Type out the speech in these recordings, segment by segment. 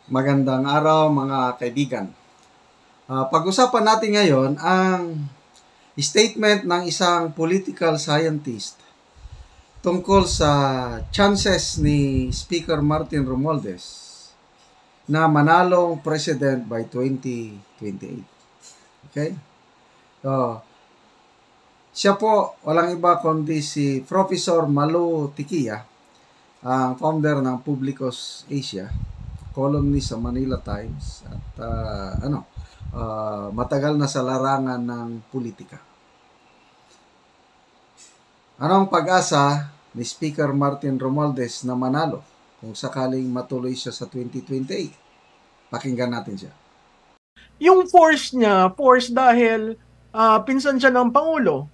Magandang araw mga kaibigan. Pag-usapan natin ngayon ang statement ng isang political scientist tungkol sa chances ni Speaker Martin Romualdez na manalong president by 2028. Okay? So, siya po, walang iba kundi si Professor Malu Tikia, ang founder ng Publicos Asia, columnist sa Manila Times at matagal na sa larangan ng politika. Anong pag-asa ni Speaker Martin Romualdez na manalo kung sakaling matuloy siya sa 2028? Pakinggan natin siya. Yung force dahil pinsan siya ng Pangulo.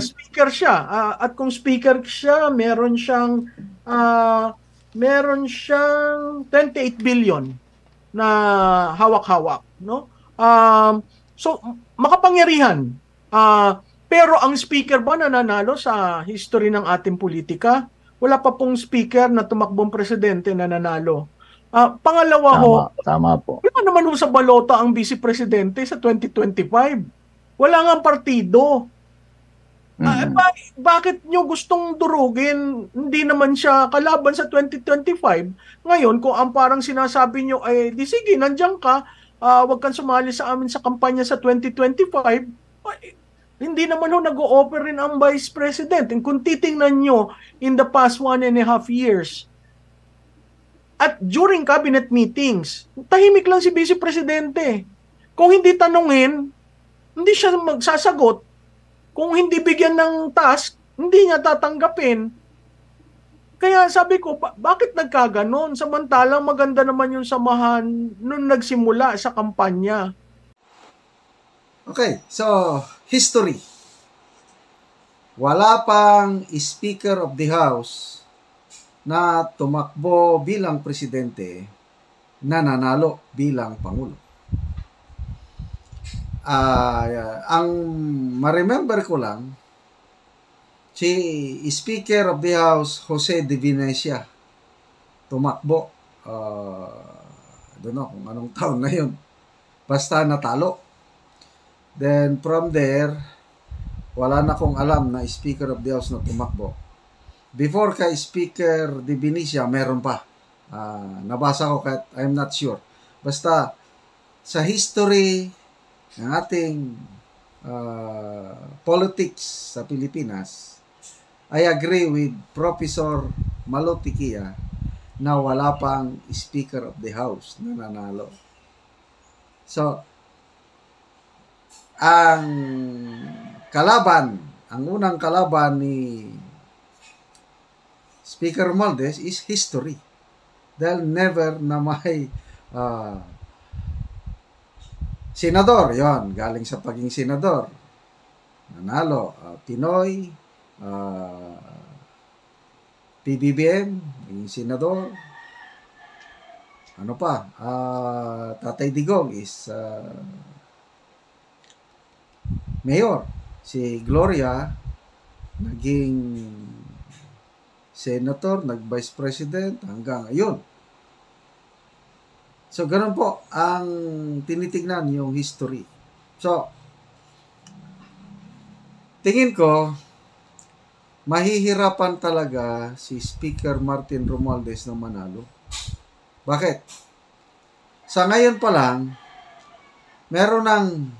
Speaker siya. At kung speaker siya, meron siyang 28 billion na hawak-hawak, no? So makapangyarihan. Pero ang speaker ba nananalo sa history ng ating politika? Wala pa pong speaker na tumakbong presidente na nanalo. Pangalawa tama po. Wala naman sa balota ang vice presidente sa 2025. Wala nga partido. Bakit nyo gustong durugin? Hindi naman siya kalaban sa 2025. Ngayon, kung ang parang sinasabi nyo, di sige, nandiyan ka, wag kang sumali sa amin sa kampanya sa 2025, hindi naman nag-o-offer rin ang vice president. And kung titingnan nyo, in the past 1.5 years, at during cabinet meetings, tahimik lang si vice presidente. Kung hindi tanungin, hindi siya magsasagot. Kung hindi bigyan ng task, hindi niya tatanggapin. Kaya sabi ko, bakit nagkaganon? Samantalang maganda naman yung samahan nung nagsimula sa kampanya. Okay, so history. Wala pang Speaker of the House na tumakbo bilang presidente na nanalo bilang Pangulo. Ang ma-remember ko lang, si Speaker of the House, Jose de Venecia, tumakbo. Don't know kung anong taon na yun. Basta natalo. Then from there, wala na akong alam na Speaker of the House na tumakbo. Before kay Speaker de Venecia, meron pa. Nabasa ko kahit I'm not sure. Basta sa history ng ating politics sa Pilipinas, I agree with Professor Malu Tikia na wala pang Speaker of the House na nanalo. So, ang unang kalaban ni Speaker Romualdez is history. Dahil never na may senador, yon, galing sa pagiging senador. Nanalo, Pinoy, PBBM, naging senador. Ano pa? Tatay Digong is mayor. Si Gloria, naging senator, nag-vice president, hanggang ayun. So, ganun po ang tinitignan yung history. So, tingin ko, mahihirapan talaga si Speaker Martin Romualdez na manalo. Bakit? Sa ngayon pa lang, meron ng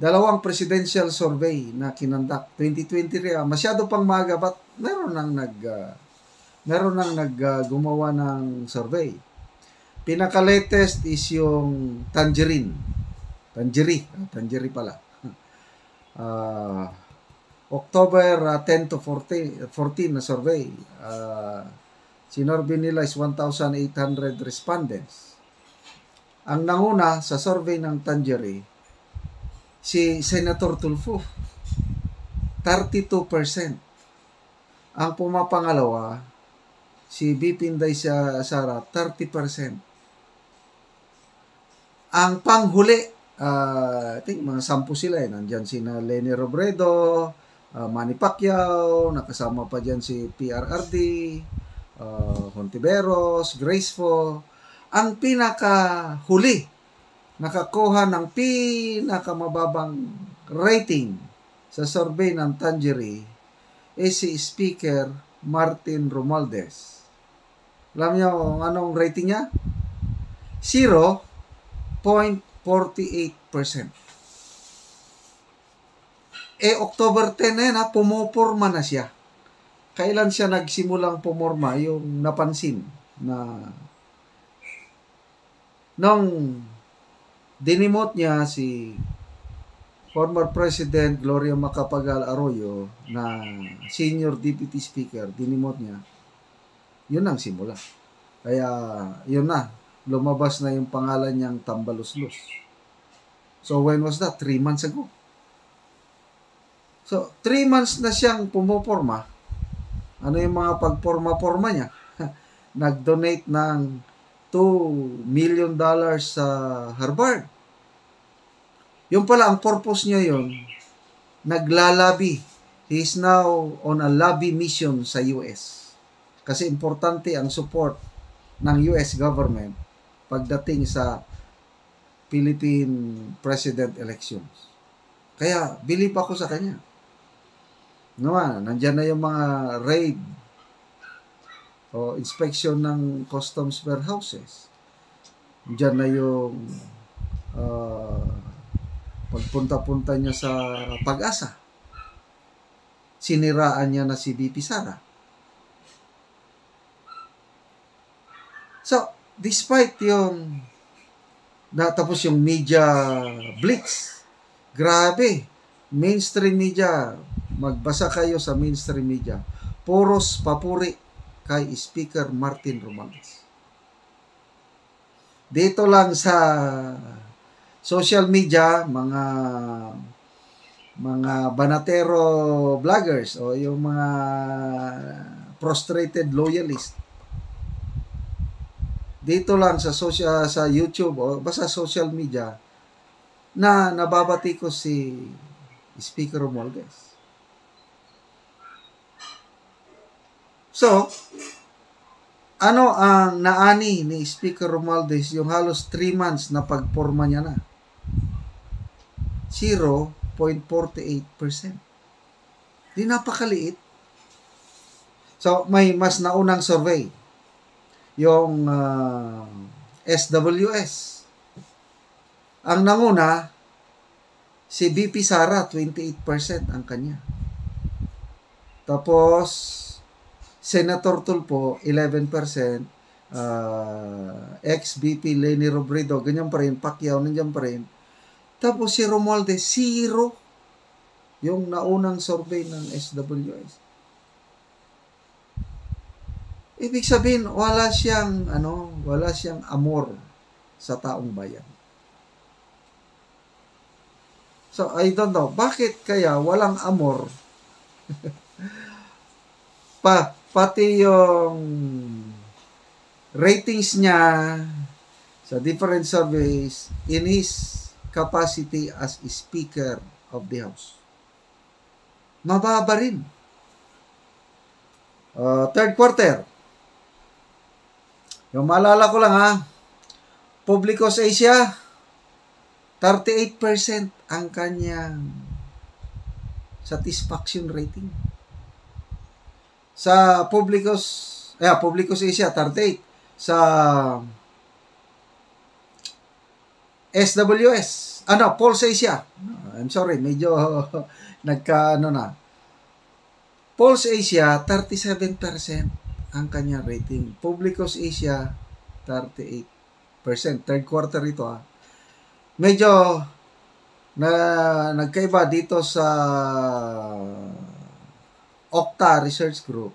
2 presidential survey na kinandak. 2023, masyado pang maaga, but meron nang gumawa ng survey. Pinaka-latest is yung Tangerine pala. October 10 to 14 na survey. Sinorbe nila is 1,800 respondents. Ang nanguna sa survey ng Tangerine, si Senator Tulfo, 32%. Ang pumapangalawa, si BP Inday Sara, 30%. Ang panghuli, I think mga 10 sila eh. Nandyan sina Leni Robredo, Manny Pacquiao, nakasama pa dyan si PRRD, Hontiveros, Graceful. ang pinakahuli, nakakuha ng pinakamababang rating sa survey ng Tangery is si Speaker Martin Romualdez. Alam niyo kung anong rating niya? 0.48%. October 10 na yan, pumupurma na siya. Kailan siya nagsimulang pumurma? Yung napansin na nung dinimot niya si former President Gloria Macapagal Arroyo na Senior Deputy Speaker, dinimot niya, yun ang simula. Kaya, yun na, lumabas na yung pangalan niyang Tambaluslos. So, when was that? 3 months ago. So, 3 months na siyang pumuporma. Ano yung mga pagporma-porma niya? Nag-donate ng $2 million sa Harvard. Yung pala, ang purpose niya yun, naglalabi. He is now on a lobby mission sa US. Kasi importante ang support ng US government pagdating sa Philippine president elections. Kaya, believe ako sa kanya. Nandyan na yung mga raid o inspection ng customs warehouses. Nandyan na yung pagpunta-punta niya sa Pag-asa. Siniraan niya na si VP Sara. So, despite yung tapos yung media blitz, grabe, mainstream media, magbasa kayo sa mainstream media, puros papuri kay Speaker Martin Romualdez. Dito lang sa social media, mga banatero vloggers o yung mga frustrated loyalist, dito lang sa YouTube o basta social media na nababati ko si Speaker Romualdez. So, ano ang naani ni Speaker Romualdez yung halos 3 months na pagporma niya na? 0.48%. Di napakaliit. So, may mas naunang survey. Yung SWS. Ang nanguna, si VP Sara, 28% ang kanya. Tapos, Senator Tulfo, 11%. Ex-VP Leni Robredo, ganyan pa rin. Pacquiao, nandiyan pa rin. Tapos si Romualdez, 0. Yung naunang survey ng SWS. Ibig sabihin, wala siyang amor sa taong bayan. So, I don't know. Bakit kaya walang amor? Pati yung ratings niya sa different surveys in his capacity as Speaker of the House. Mababa rin. Third quarter. Yung maalala ko lang Publicos Asia, 38% ang kanyang satisfaction rating. Sa Publicos Asia, 38. Sa SWS, Pulse Asia. I'm sorry, medyo Pulse Asia, 37% ang kanya rating. Publicos Asia, 38%. Third quarter ito Medyo nagkaiba dito sa Okta Research Group.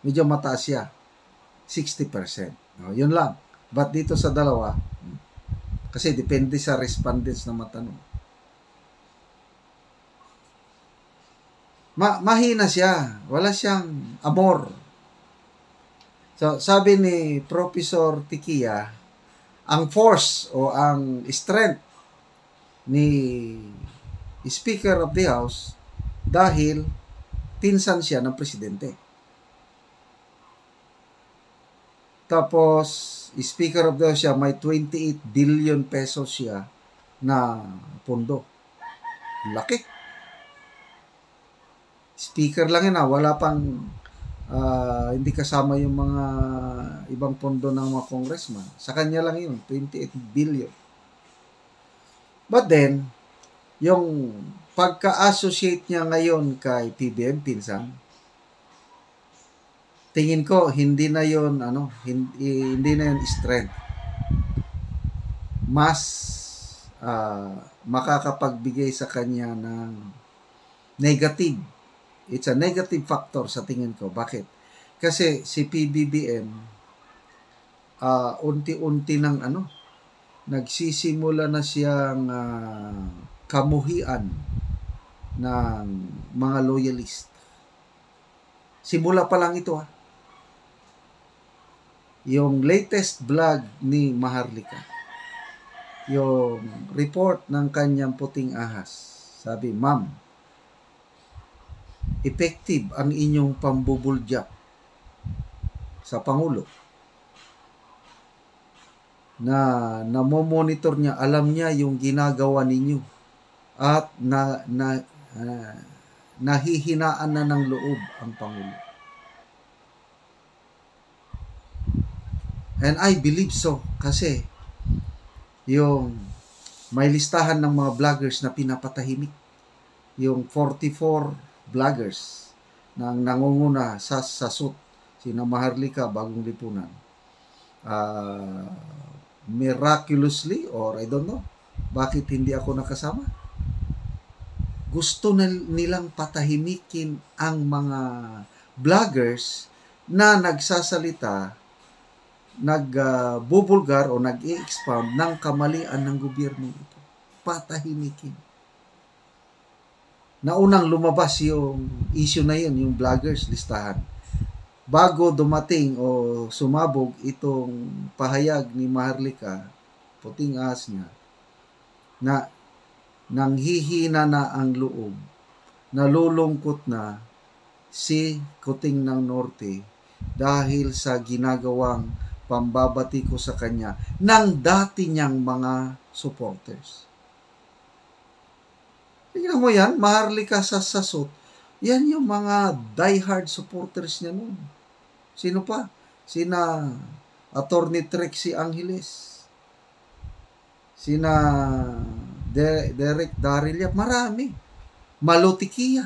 Medyo mataas siya. 60%. Yun lang. But dito sa dalawa, kasi depende sa respondents na matanong. Mahina siya. Wala siyang amor. So, sabi ni Professor Tikia, ang force o ang strength ni Speaker of the House dahil pinsan siya ng presidente. Tapos, Speaker of the House siya, may 28 billion pesos siya na pondo. Laki. Speaker lang yan, wala pang hindi kasama yung mga ibang pondo ng mga congressman. Sa kanya lang yun, 28 billion. But then, yung pagka-associate niya ngayon kay PBM, pinsan, tingin ko hindi na yun hindi na yun strength. Mas makakapagbigay sa kanya ng negative. It's a negative factor sa tingin ko. Bakit? Kasi si PBBM unti-unti ng nagsisimula na siyang kamuhian ng mga loyalist. Simula pa lang ito Yung latest vlog ni Maharlika, yung report ng kanyang puting ahas, sabi, "Ma'am, effective ang inyong pambubulyak sa Pangulo." Na namomonitor niya, alam niya yung ginagawa ninyo at nahihinaan na ng loob ang Pangulo. And I believe so kasi yung may listahan ng mga vloggers na pinapatahimik. Yung 44 vloggers na nangunguna sa SUT, sina Maharlika, Bagong Lipunan. Miraculously, or I don't know, bakit hindi ako nakasama? Gusto nilang patahimikin ang mga vloggers na nagsasalita, nagbubulgar o nag-i-expound ng kamalian ng gobyerno ito. Patahimikin. Naunang lumabas yung issue na yun, yung vloggers listahan. Bago dumating o sumabog itong pahayag ni Maharlika, puting ahas niya, na nanghihina na ang loob, nalulungkot na si Kuting ng Norte dahil sa ginagawang pambabati ko sa kanya ng dati niyang mga supporters. Tingnan mo yan, Maharlika sa SUT, yan yung mga diehard supporters niya noon. Sino pa? Sina Attorney Trixie Angeles, sina Derek Darilla, marami. Malutikia.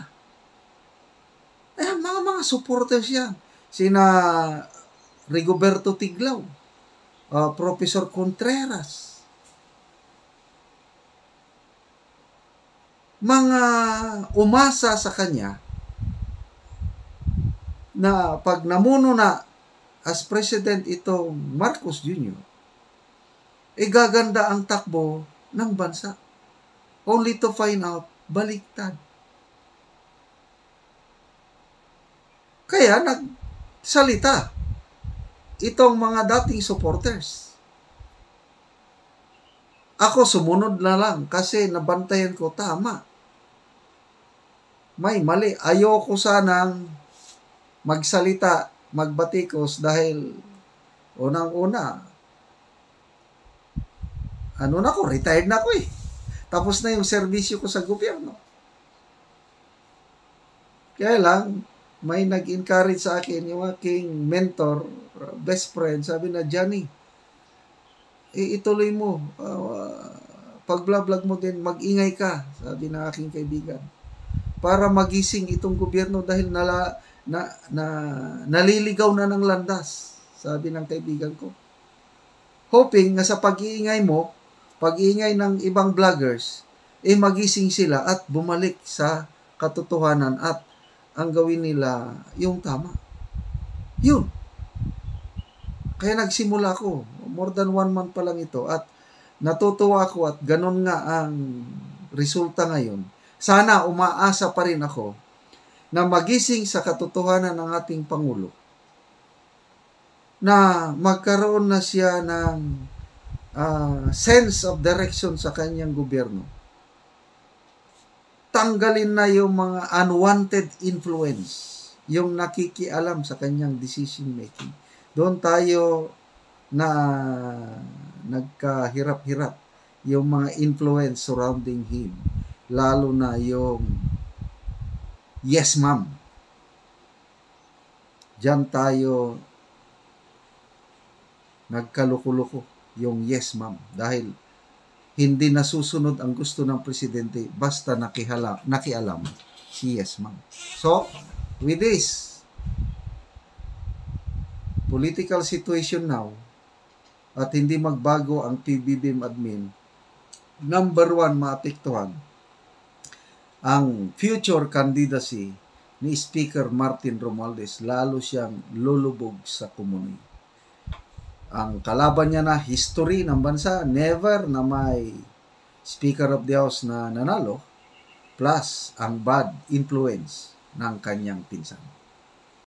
Ayan, mga supporters yan. Sina Rigoberto Tiglao, Professor Contreras, mga umasa sa kanya na pag namuno na as president itong Marcos Jr., gaganda ang takbo ng bansa. Only to find out, baliktad. Kaya nagsalita itong mga dating supporters. Ako sumunod na lang kasi nabantayan ko tama. May mali. Ayoko sanang magsalita, magbatikos dahil unang-una, retired na ako Tapos na yung serbisyo ko sa gobyerno. Kaya lang, may nag-encourage sa akin, yung aking mentor, best friend, sabi na, "Johnny, ituloy mo. Pag-vlog mo din, mag-ingay ka," sabi ng aking kaibigan. "Para magising itong gobyerno dahil naliligaw na ng landas," sabi ng kaibigan ko. Hoping na sa pag-iingay mo, pag-iingay ng ibang vloggers, magising sila at bumalik sa katotohanan at ang gawin nila yung tama. Yun. Kaya nagsimula ako. More than 1 month pa lang ito. At natutuwa ako at ganun nga ang resulta ngayon. Sana umaasa pa rin ako na magising sa katotohanan ng ating Pangulo. Na magkaroon na siya ng sense of direction sa kanyang gobyerno. Tanggalin na yung mga unwanted influence, yung nakikialam sa kanyang decision making. Doon tayo na nagkahirap-hirap yung mga influence surrounding him. Lalo na yung yes ma'am. Diyan tayo nagkaluko-luko yung yes ma'am. Dahil hindi nasusunod ang gusto ng presidente basta nakialam si yes ma'am. So, with this political situation now, at hindi magbago ang PBBM admin, number one, maapektuhan ang future candidacy ni Speaker Martin Romualdez, lalo siyang lulubog sa komunidad. Ang kalaban niya na history ng bansa, never na may Speaker of the House na nanalo, plus ang bad influence ng kanyang pinsan.